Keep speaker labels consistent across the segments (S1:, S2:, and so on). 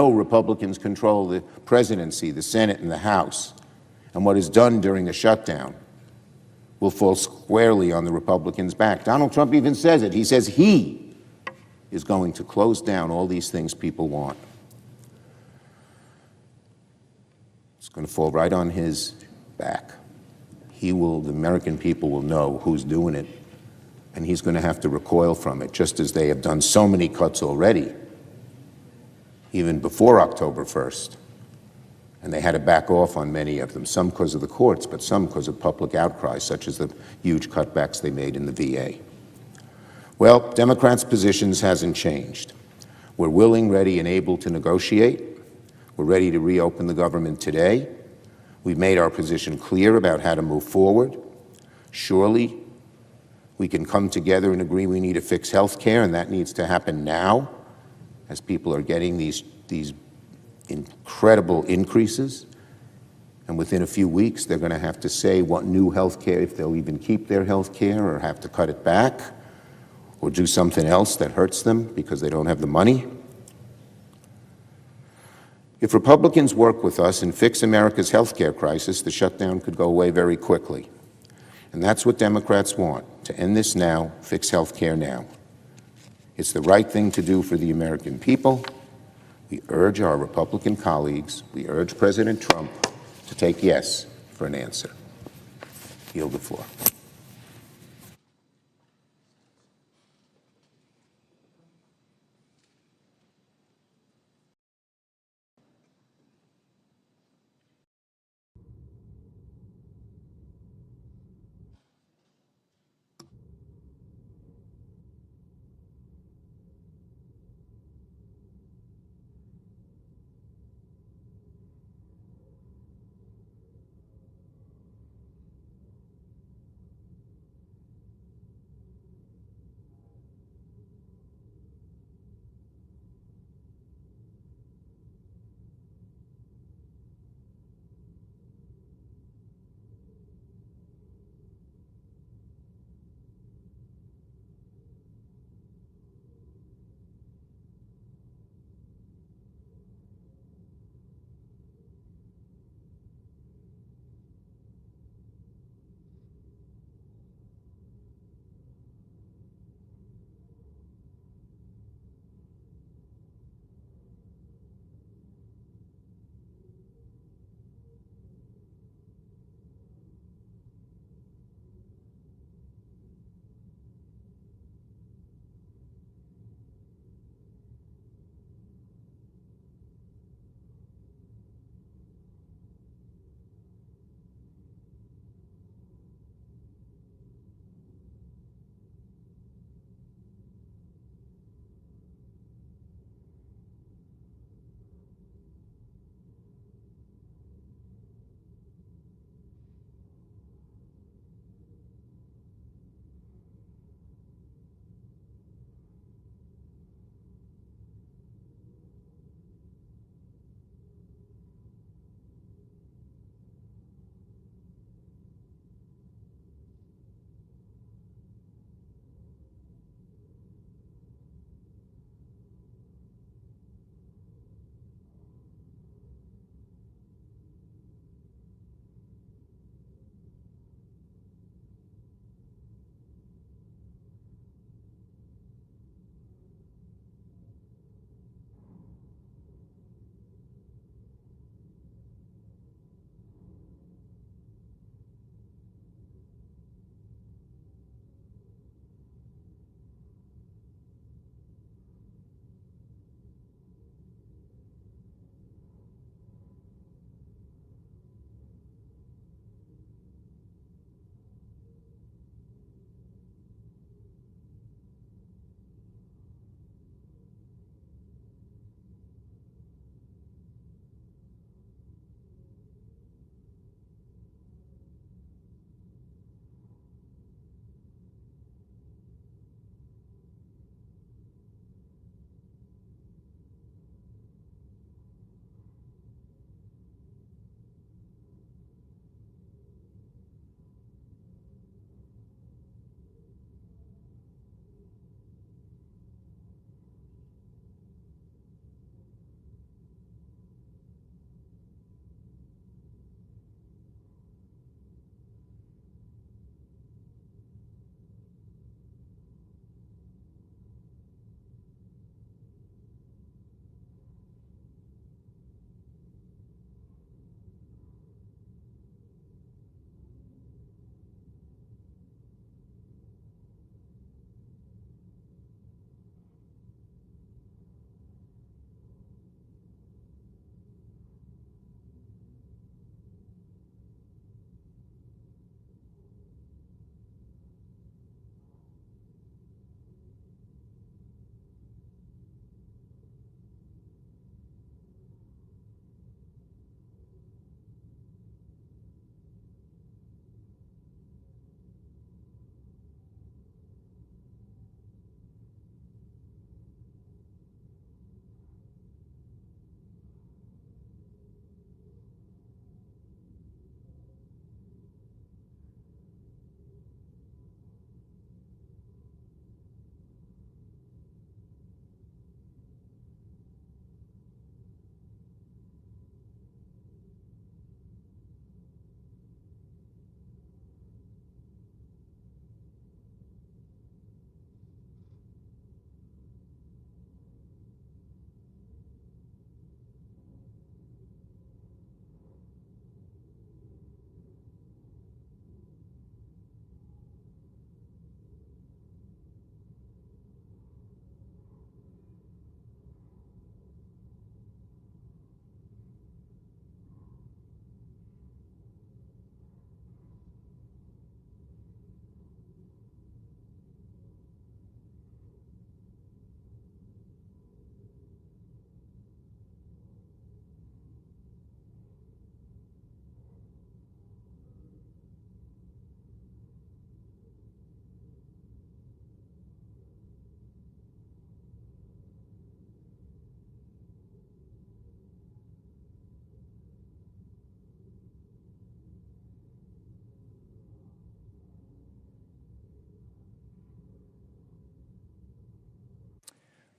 S1: know Republicans control the presidency, the Senate, and the House, and what is done during the shutdown will fall squarely on the Republicans' back. Donald Trump even says it. He says he is going to close down all these things people want. It's going to fall right on his back. The American people will know who's doing it, and he's going to have to recoil from it, just as they have done so many cuts already, even before October 1st. And they had to back off on many of them, some because of the courts, but some because of public outcry, such as the huge cutbacks they made in the VA. Well, Democrats' positions hasn't changed. We're willing, ready, and able to negotiate. We're ready to reopen the government today. We've made our position clear about how to move forward. Surely, we can come together and agree we need to fix health care, and that needs to happen now, as people are getting these incredible increases. And within a few weeks, they're going to have to say what new health care, if they'll even keep their health care or have to cut it back or do something else that hurts them because they don't have the money. If Republicans work with us and fix America's health care crisis, the shutdown could go away very quickly. And that's what Democrats want, to end this now, fix health care now. It's the right thing to do for the American people. We urge our Republican colleagues, we urge President Trump to take yes for an answer. Yield the floor.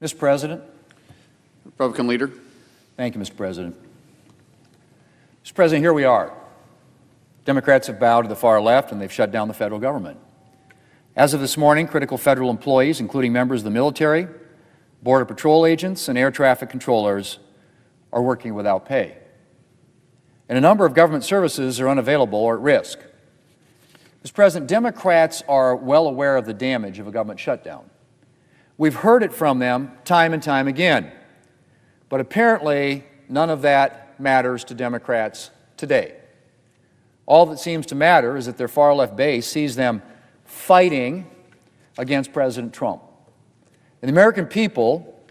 S2: Mr. President.
S3: Republican leader.
S2: Thank you, Mr. President. Mr. President, here we are. Democrats have bowed to the far left and they've shut down the federal government. As of this morning, critical federal employees, including members of the military, Border Patrol agents, and air traffic controllers, are working without pay. And a number of government services are unavailable or at risk. Mr. President, Democrats are well aware of the damage of a government shutdown. We've heard it from them time and time again. But apparently, none of that matters to Democrats today. All that seems to matter is that their far-left base sees them fighting against President Trump. And the American people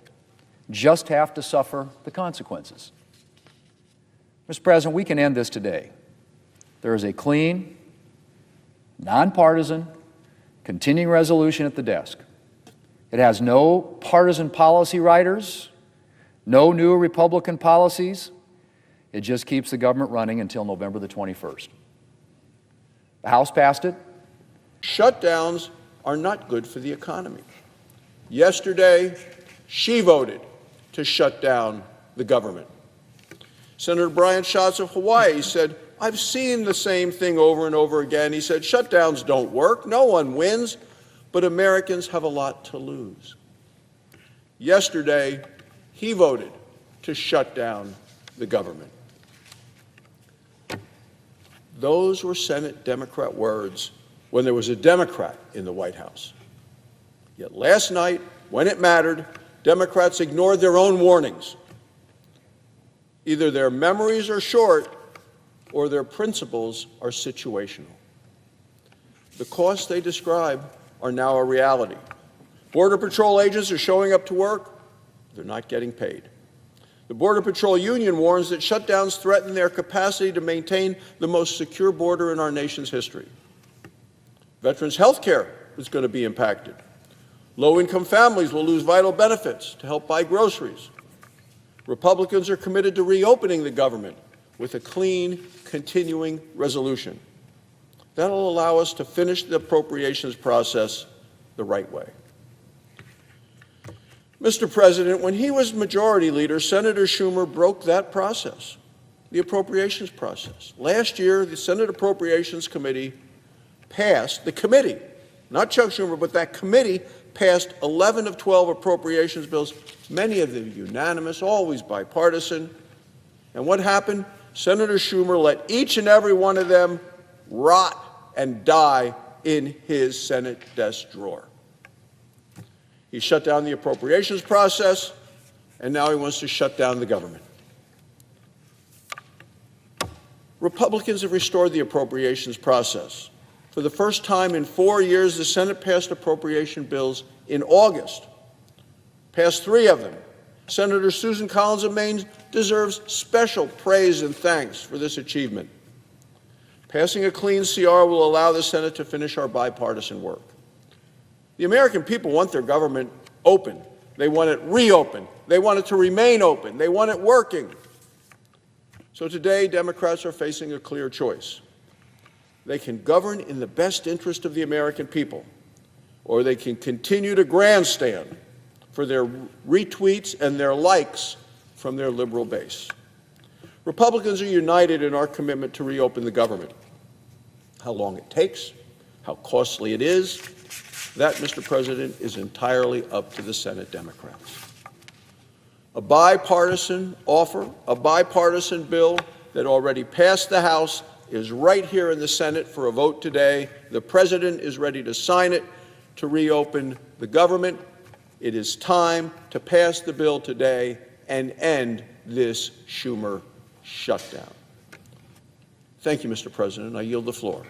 S2: just have to suffer the consequences. Mr. President, we can end this today. There is a clean, nonpartisan, continuing resolution at the desk. It has no partisan policy writers, no new Republican policies. It just keeps the government running until November the 21st. The House passed it.
S4: Shutdowns are not good for the economy. Yesterday, she voted to shut down the government. Senator Brian Schatz of Hawaii said, "I've seen the same thing over and over again." He said, "Shutdowns don't work. No one wins, but Americans have a lot to lose." Yesterday, he voted to shut down the government. Those were Senate Democrat words when there was a Democrat in the White House. Yet last night, when it mattered, Democrats ignored their own warnings. Either their memories are short or their principles are situational. The costs they describe are now a reality. Border Patrol agents are showing up to work. They're not getting paid. The Border Patrol Union warns that shutdowns threaten their capacity to maintain the most secure border in our nation's history. Veterans' health care is going to be impacted. Low-income families will lose vital benefits to help buy groceries. Republicans are committed to reopening the government with a clean, continuing resolution. That will allow us to finish the appropriations process the right way. Mr. President, when he was Majority Leader, Senator Schumer broke that process, the appropriations process. Last year, the Senate Appropriations Committee passed, the committee, not Chuck Schumer, but that committee passed 11 of 12 appropriations bills, many of them unanimous, always bipartisan. And what happened? Senator Schumer let each and every one of them rot and die in his Senate desk drawer. He shut down the appropriations process, and now he wants to shut down the government. Republicans have restored the appropriations process. For the first time in 4 years, the Senate passed appropriation bills in August, passed 3 of them. Senator Susan Collins of Maine deserves special praise and thanks for this achievement. Passing a clean CR will allow the Senate to finish our bipartisan work. The American people want their government open. They want it reopened. They want it to remain open. They want it working. So today, Democrats are facing a clear choice. They can govern in the best interest of the American people, or they can continue to grandstand for their retweets and their likes from their liberal base. Republicans are united in our commitment to reopen the government. How long it takes, how costly it is, that, Mr. President, is entirely up to the Senate Democrats. A bipartisan offer, a bipartisan bill that already passed the House is right here in the Senate for a vote today. The President is ready to sign it to reopen the government. It is time to pass the bill today and end this Schumer shutdown. Thank you, Mr. President. I yield the floor.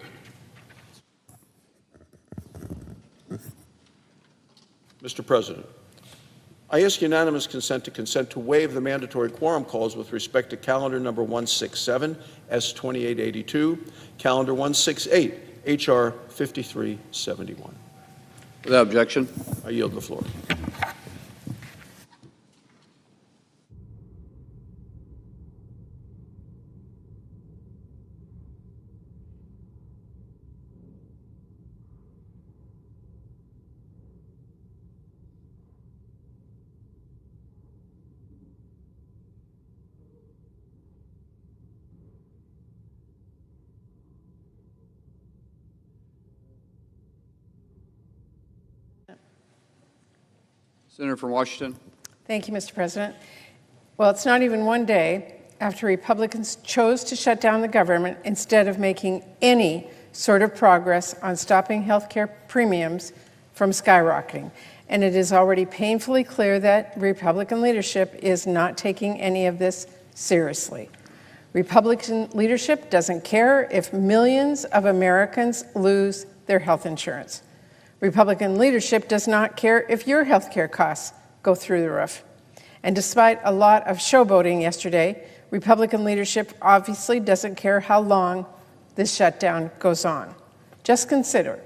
S4: Mr. President, I ask unanimous consent to waive the mandatory quorum calls with respect to calendar number 167, S2882, calendar 168, H.R. 5371.
S3: Without objection.
S4: I yield the floor.
S3: Senator from Washington.
S5: Thank you, Mr. President. Well, it's not even one day after Republicans chose to shut down the government instead of making any sort of progress on stopping health care premiums from skyrocketing. And it is already painfully clear that Republican leadership is not taking any of this seriously. Republican leadership doesn't care if millions of Americans lose their health insurance. Republican leadership does not care if your health care costs go through the roof. And despite a lot of showboating yesterday, Republican leadership obviously doesn't care how long this shutdown goes on. Just consider,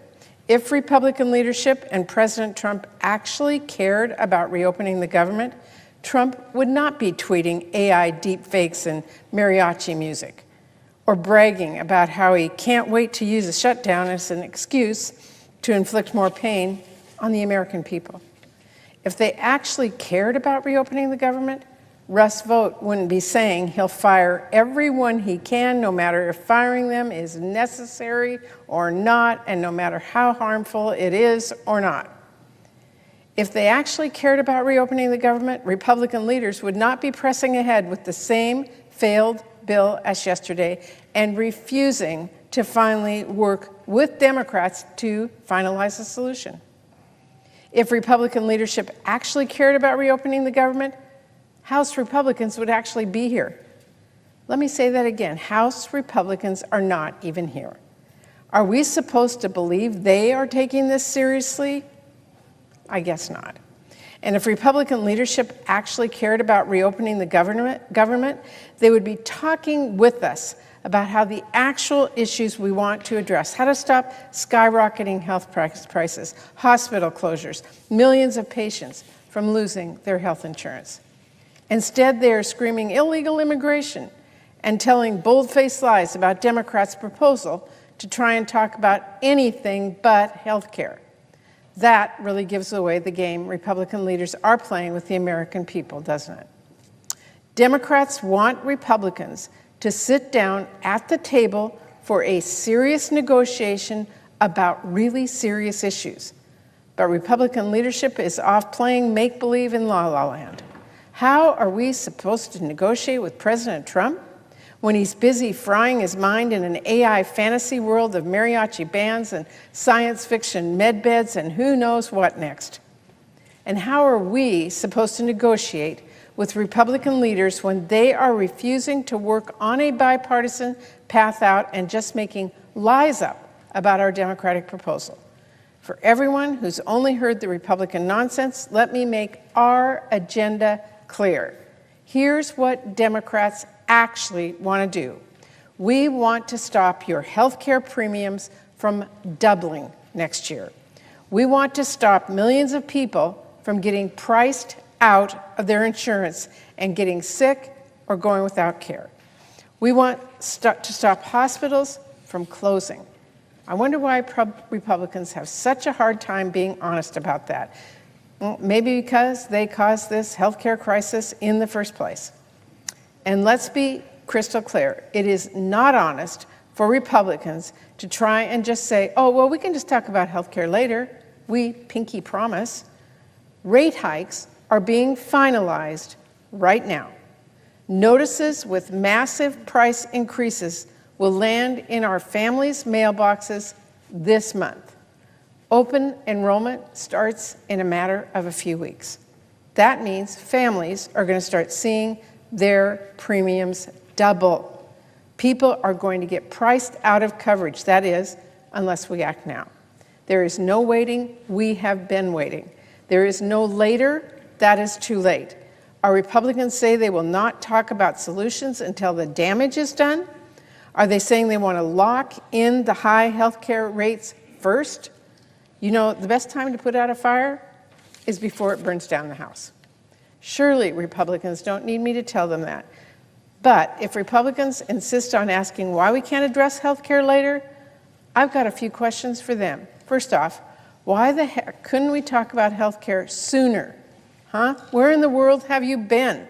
S5: if Republican leadership and President Trump actually cared about reopening the government, Trump would not be tweeting AI deepfakes and mariachi music, or bragging about how he can't wait to use a shutdown as an excuse to inflict more pain on the American people. If they actually cared about reopening the government, Russ Vought wouldn't be saying he'll fire everyone he can, no matter if firing them is necessary or not, and no matter how harmful it is or not. If they actually cared about reopening the government, Republican leaders would not be pressing ahead with the same failed bill as yesterday and refusing to finally work with Democrats to finalize a solution. If Republican leadership actually cared about reopening the government, House Republicans would actually be here. Let me say that again. House Republicans are not even here. Are we supposed to believe they are taking this seriously? I guess not. And if Republican leadership actually cared about reopening the government, they would be talking with us about how the actual issues we want to address, how to stop skyrocketing health prices, hospital closures, millions of patients from losing their health insurance. Instead, they are screaming illegal immigration and telling bold-faced lies about Democrats' proposal to try and talk about anything but health care. That really gives away the game Republican leaders are playing with the American people, doesn't it? Democrats want Republicans to sit down at the table for a serious negotiation about really serious issues. But Republican leadership is off playing make-believe in la-la land. How are we supposed to negotiate with President Trump when he's busy frying his mind in an AI fantasy world of mariachi bands and science fiction medbeds and who knows what next? And how are we supposed to negotiate with Republican leaders when they are refusing to work on a bipartisan path out and just making lies up about our Democratic proposal? For everyone who's only heard the Republican nonsense, let me make our agenda clear. Here's what Democrats actually want to do. We want to stop your health care premiums from doubling next year. We want to stop millions of people from getting priced out of their insurance and getting sick or going without care. We want to stop hospitals from closing. I wonder why Republicans have such a hard time being honest about that. Well, maybe because they caused this healthcare crisis in the first place. And let's be crystal clear. It is not honest for Republicans to try and just say, oh, well, we can just talk about healthcare later. We pinky promise. Rate hikes are being finalized right now. Notices with massive price increases will land in our families' mailboxes this month. Open enrollment starts in a matter of a few weeks. That means families are going to start seeing their premiums double. People are going to get priced out of coverage, that is, unless we act now. There is no waiting. We have been waiting. There is no later. That is too late. Our Republicans say they will not talk about solutions until the damage is done. Are they saying they want to lock in the high health care rates first? You know, the best time to put out a fire is before it burns down the house. Surely Republicans don't need me to tell them that. But if Republicans insist on asking why we can't address health care later, I've got a few questions for them. First off, why the heck couldn't we talk about health care sooner? Huh? Where in the world have you been?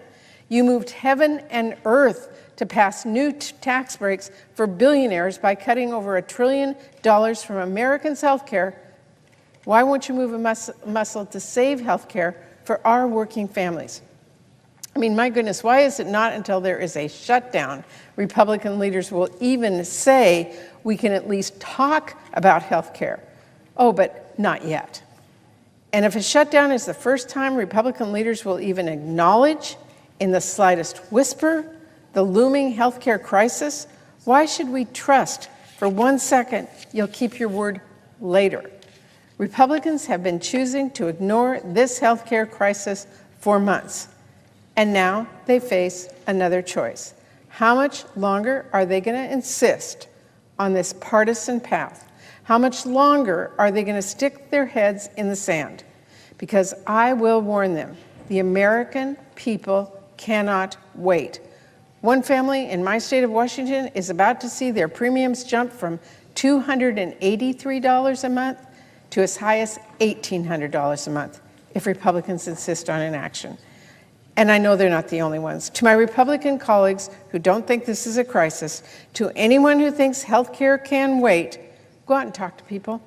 S5: You moved heaven and earth to pass new tax breaks for billionaires by cutting over $1 trillion from Americans' health care. Why won't you move a muscle to save health care for our working families. I mean, my goodness, why is it not until there is a shutdown Republican leaders will even say we can at least talk about health care? Oh, but not yet. And if a shutdown is the first time Republican leaders will even acknowledge in the slightest whisper the looming health care crisis, why should we trust for 1 second you'll keep your word later? Republicans have been choosing to ignore this health care crisis for months. And now they face another choice. How much longer are they going to insist on this partisan path? How much longer are they going to stick their heads in the sand? Because I will warn them, the American people cannot wait. One family in my state of Washington is about to see their premiums jump from $283 a month to as high as $1,800 a month if Republicans insist on inaction. And I know they're not the only ones. To my Republican colleagues who don't think this is a crisis, to anyone who thinks health care can wait, go out and talk to people.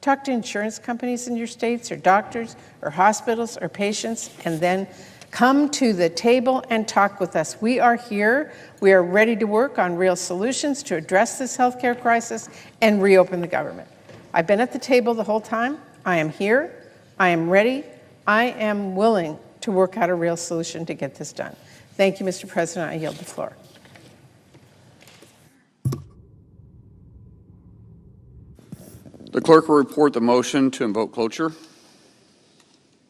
S5: Talk to insurance companies in your states, or doctors, or hospitals, or patients, and then come to the table and talk with us. We are here. We are ready to work on real solutions to address this health care crisis and reopen the government. I've been at the table the whole time. I am here. I am ready. I am willing to work out a real solution to get this done. Thank you, Mr. President. I yield the floor.
S3: The clerk will report the motion to invoke cloture.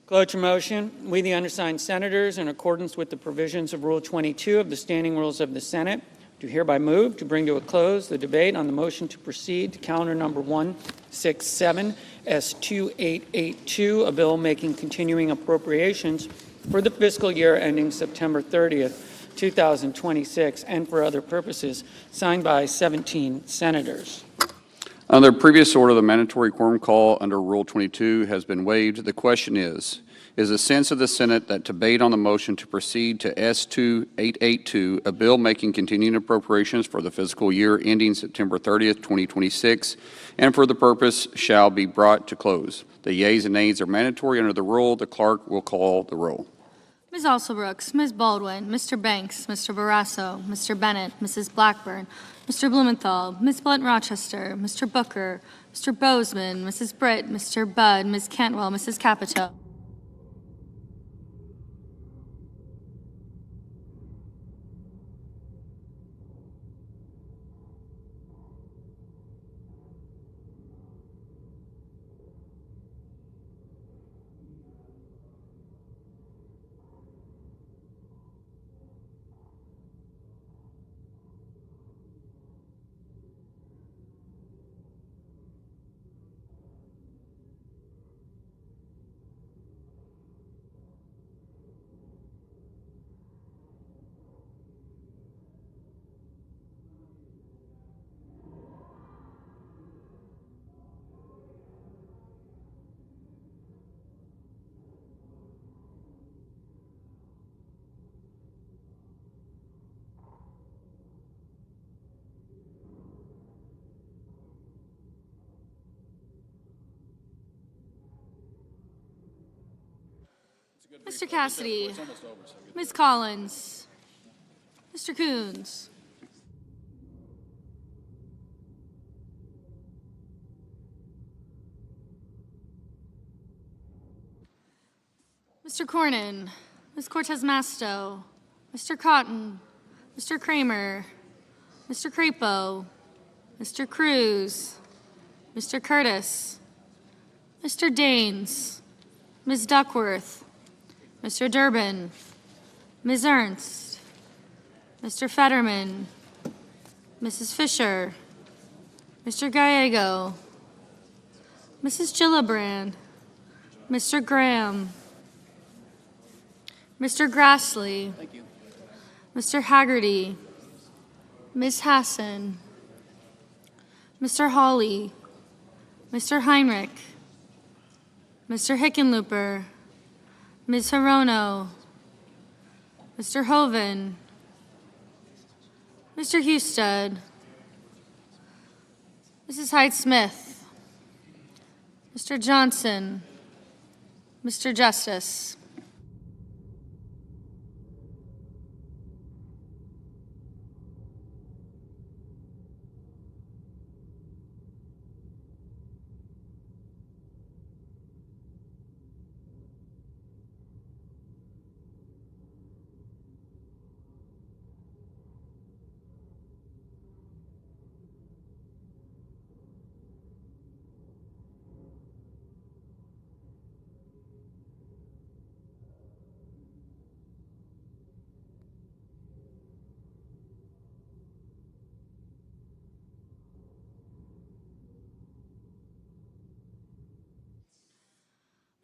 S6: Cloture motion. We, the undersigned senators, in accordance with the provisions of Rule 22 of the Standing Rules of the Senate, do hereby move to bring to a close the debate on the motion to proceed to calendar number 167 S2882, a bill making continuing appropriations for the fiscal year ending September 30th, 2026, and for other purposes, signed by 17 senators.
S3: Under previous order, the mandatory quorum call under Rule 22 has been waived. The question is the sense of the Senate that debate on the motion to proceed to S2882, a bill making continuing appropriations for the fiscal year ending September 30th, 2026, and for the purpose shall be brought to close. The yeas and nays are mandatory under the rule. The clerk will call the roll.
S7: Ms. Alsobrooks, Ms. Baldwin, Mr. Banks, Mr. Barrasso, Mr. Bennett, Mrs. Blackburn, Mr. Blumenthal, Ms. Blunt-Rochester, Mr. Booker, Mr. Bozeman, Mrs. Britt, Mr. Budd, Ms. Cantwell, Mrs. Capito. Mr. Cassidy, Ms. Collins, Mr. Coons, Mr. Cornyn, Ms. Cortez Masto, Mr. Cotton, Mr. Kramer, Mr. Crapo, Mr. Cruz, Mr. Curtis, Mr. Daines, Ms. Duckworth, Mr. Durbin, Ms. Ernst, Mr. Fetterman, Mrs. Fisher, Mr. Gallego, Mrs. Gillibrand, Mr. Graham, Mr. Grassley, Mr. Haggerty, Ms. Hassan, Mr. Hawley, Mr. Heinrich, Mr. Hickenlooper, Ms. Hirono, Mr. Hoven, Mr. Husted, Mrs. Hyde-Smith, Mr. Johnson, Mr. Justice.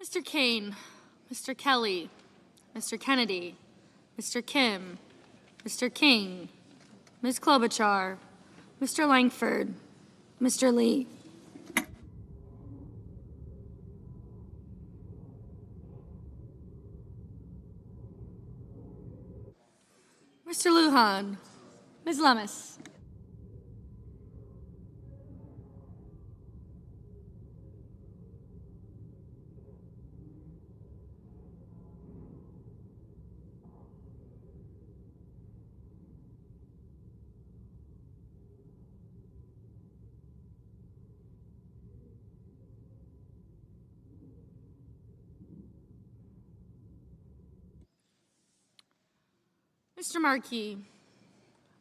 S7: Mr. Kane, Mr. Kelly, Mr. Kennedy, Mr. Kim, Mr. King, Ms. Klobuchar, Mr. Langford, Mr. Lee. Mr. Lujan, Ms. Lemus. Mr. Markey,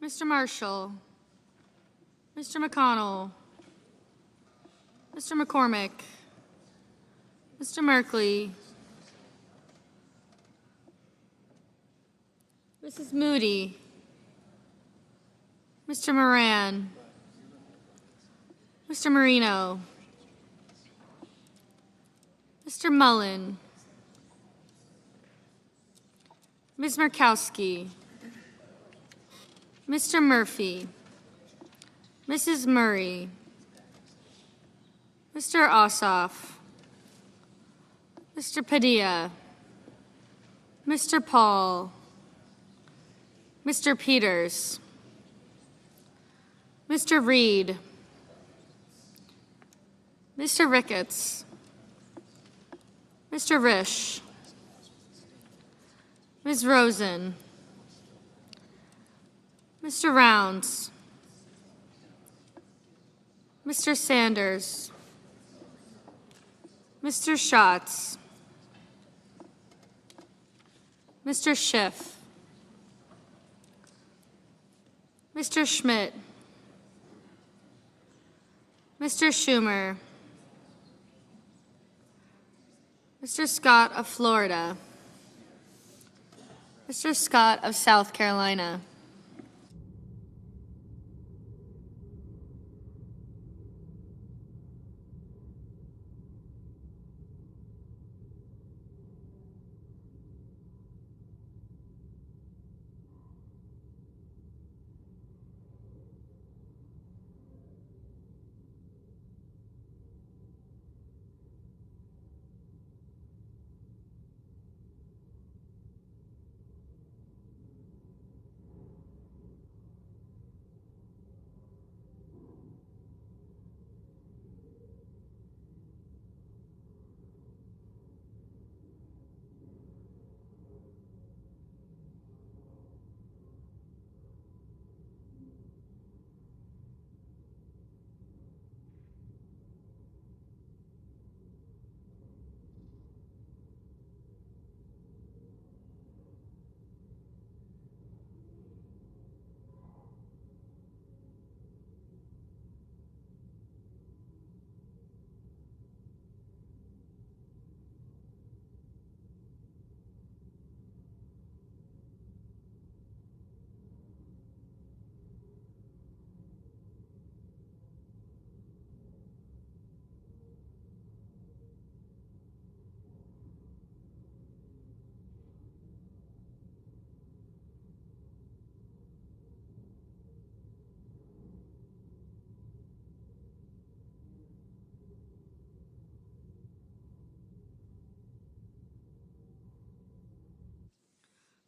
S7: Mr. Marshall, Mr. McConnell, Mr. McCormick, Mr. Merkley, Mrs. Moody, Mr. Moran, Mr. Marino, Mr. Mullen, Ms. Murkowski, Mr. Murphy, Mrs. Murray, Mr. Ossoff, Mr. Padilla, Mr. Paul, Mr. Peters, Mr. Reed, Mr. Ricketts, Mr. Risch, Ms. Rosen, Mr. Rounds, Mr. Sanders, Mr. Schatz, Mr. Schiff, Mr. Schmidt, Mr. Schumer, Mr. Scott of Florida, Mr. Scott of South Carolina.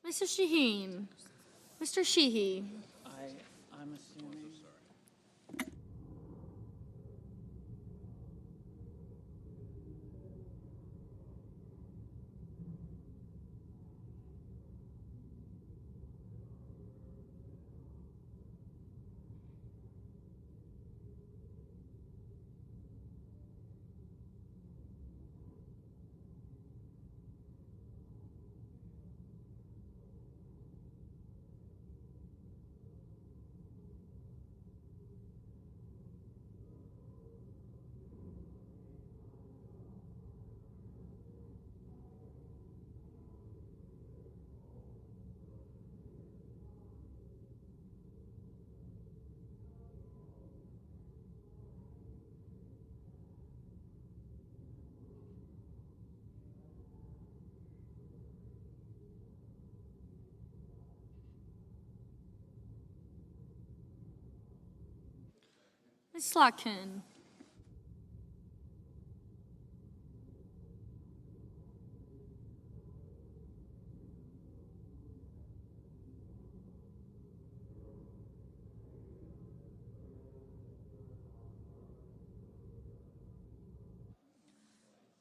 S7: Mr. Shaheen, Mr. Sheehy,
S6: I'm assuming.
S7: Ms. Slotkin.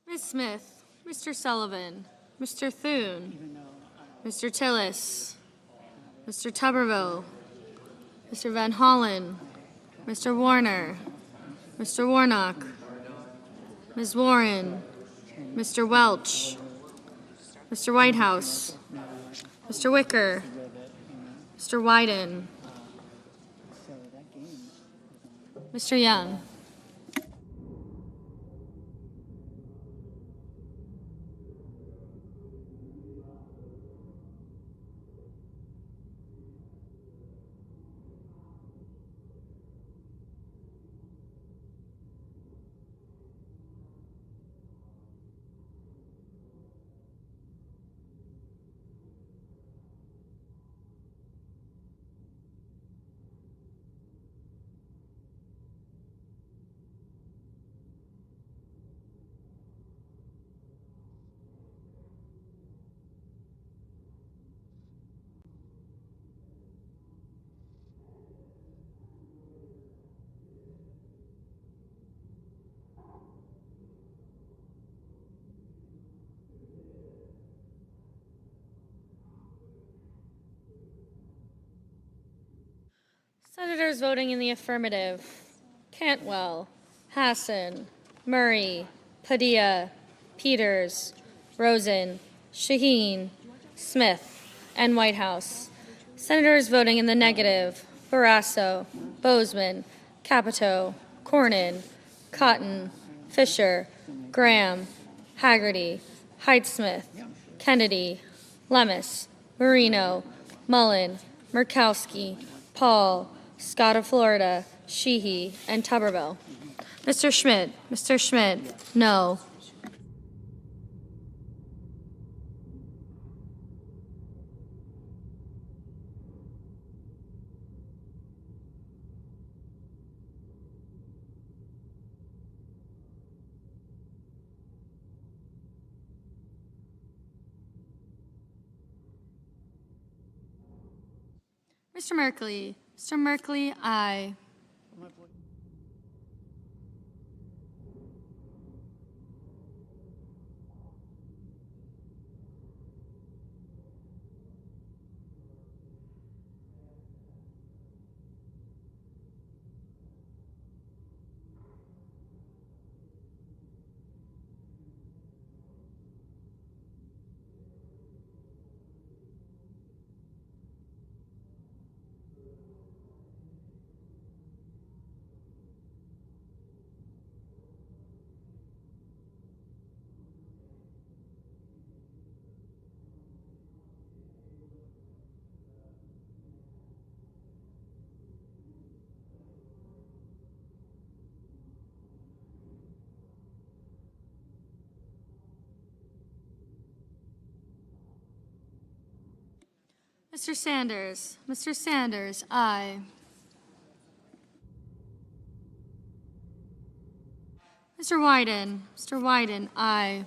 S7: Ms. Smith, Mr. Sullivan, Mr. Thune, Mr. Tillis, Mr. Tuberville, Mr. Van Hollen, Mr. Warner, Mr. Warnock, Ms. Warren, Mr. Welch, Mr. Whitehouse, Mr. Wicker, Mr. Wyden, Mr. Young. Senators voting in the affirmative: Cantwell, Hassan, Murray, Padilla, Peters, Rosen, Shaheen, Smith, and Whitehouse. Senators voting in the negative: Barrasso, Bozeman, Capito, Cornyn, Cotton, Fisher, Graham, Haggerty, Heidsmith, Kennedy, Lemus, Marino, Mullen, Murkowski, Paul, Scott of Florida, Sheehy, and Tuberville. Mr. Schmidt, no. Mr. Merkley, aye. Mr. Sanders, aye. Mr. Wyden, aye.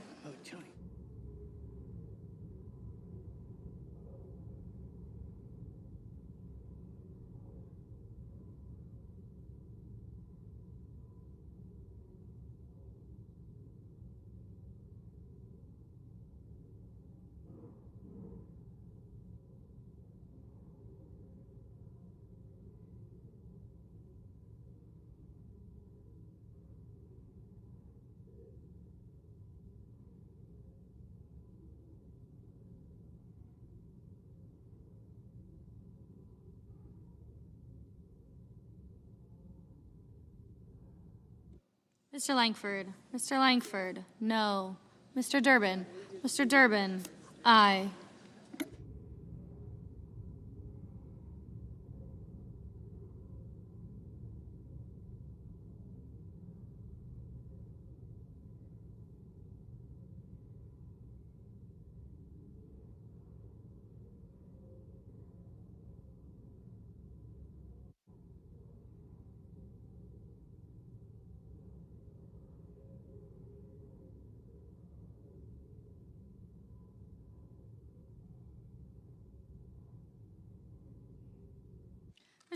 S7: Mr. Langford, no. Mr. Durbin, aye.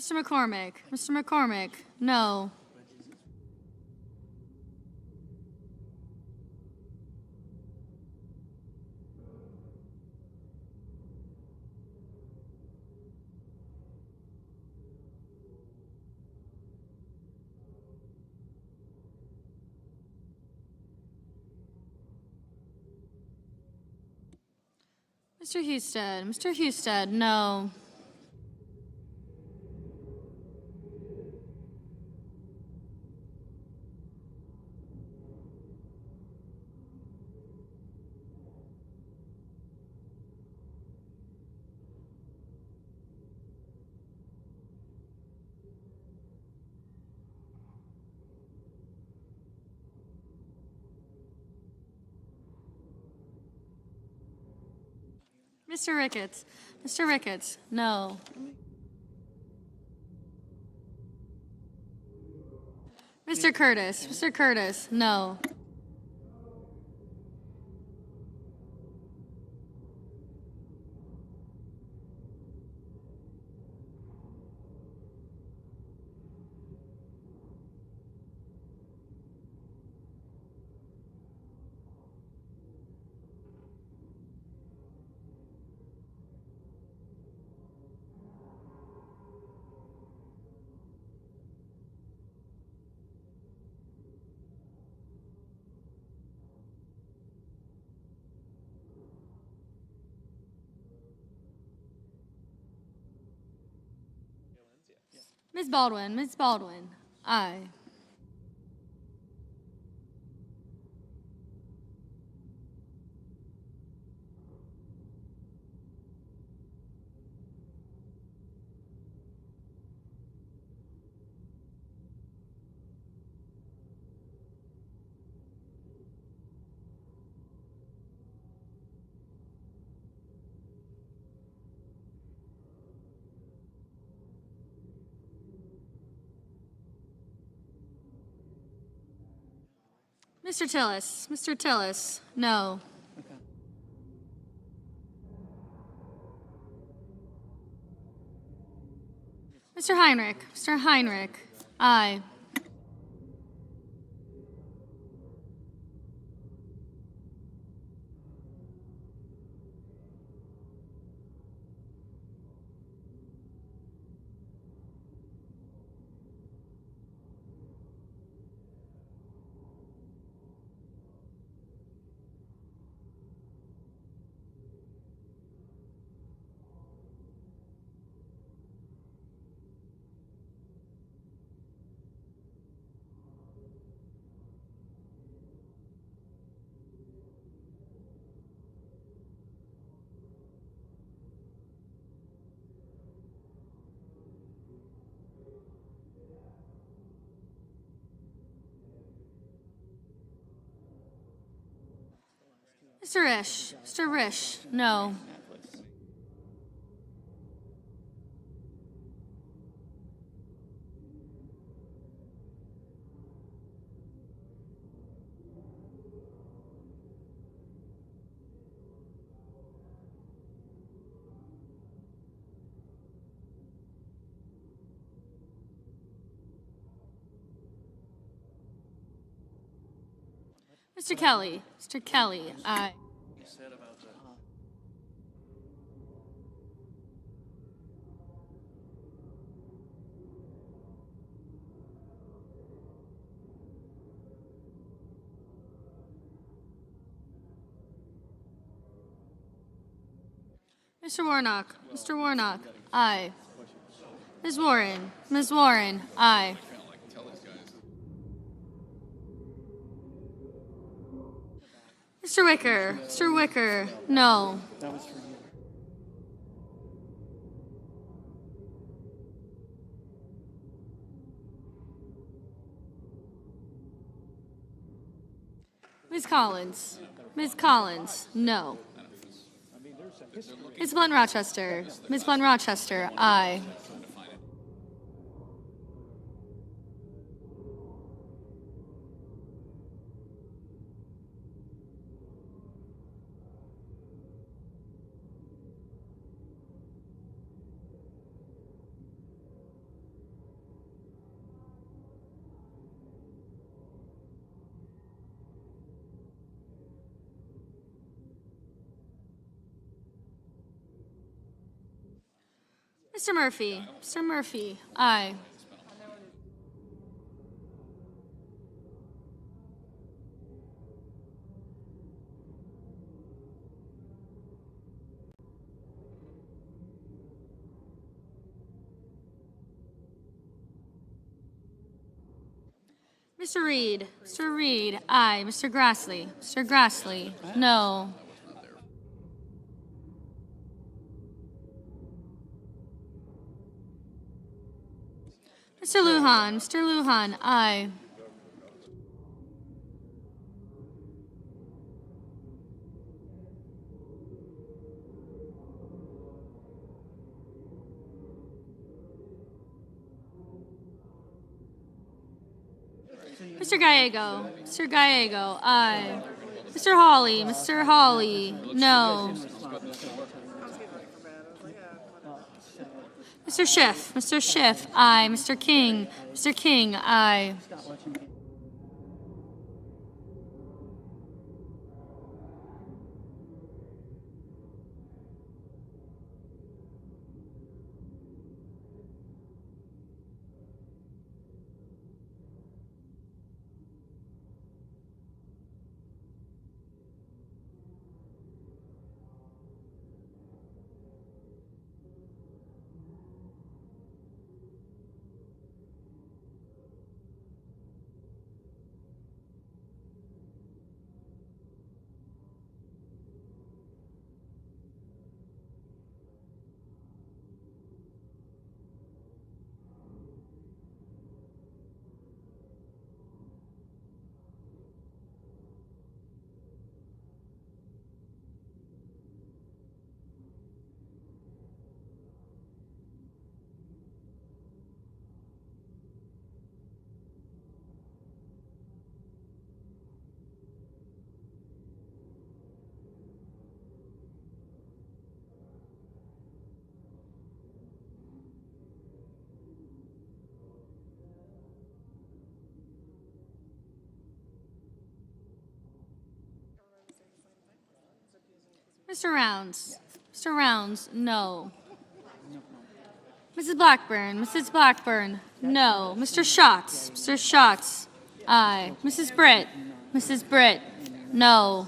S7: Mr. McCormick. Mr. McCormick, no. Mr. Husted. Mr. Husted, no. Mr. Ricketts. Mr. Ricketts, no. Mr. Curtis. Mr. Curtis, no. Ms. Baldwin. Ms. Baldwin, aye. Mr. Tillis. Mr. Tillis, no. Mr. Heinrich. Mr. Heinrich, aye. Mr. Risch. Mr. Risch, no. Mr. Kelly. Mr. Kelly, aye. Mr. Warnock. Mr. Warnock, aye. Ms. Warren. Ms. Warren, aye. Mr. Wicker. Mr. Wicker, no. Ms. Collins. Ms. Collins, no. Ms. Blunt Rochester. Ms. Blunt Rochester, aye. Mr. Murphy. Mr. Murphy. Aye. Mr. Reed. Mr. Reed. Aye. Mr. Grassley. Mr. Grassley. No. Mr. Lujan. Mr. Lujan. Aye. Mr. Gallego. Mr. Gallego. Aye. Mr. Hawley. Mr. Hawley. No. Mr. Schiff. Mr. Schiff. Aye. Mr. King. Mr. King. Aye. Mr. Rounds. Mr. Rounds, no. Mrs. Blackburn. Mrs. Blackburn, no. Mr. Schatz. Mr. Schatz, aye. Mrs. Britt. Mrs. Britt, no.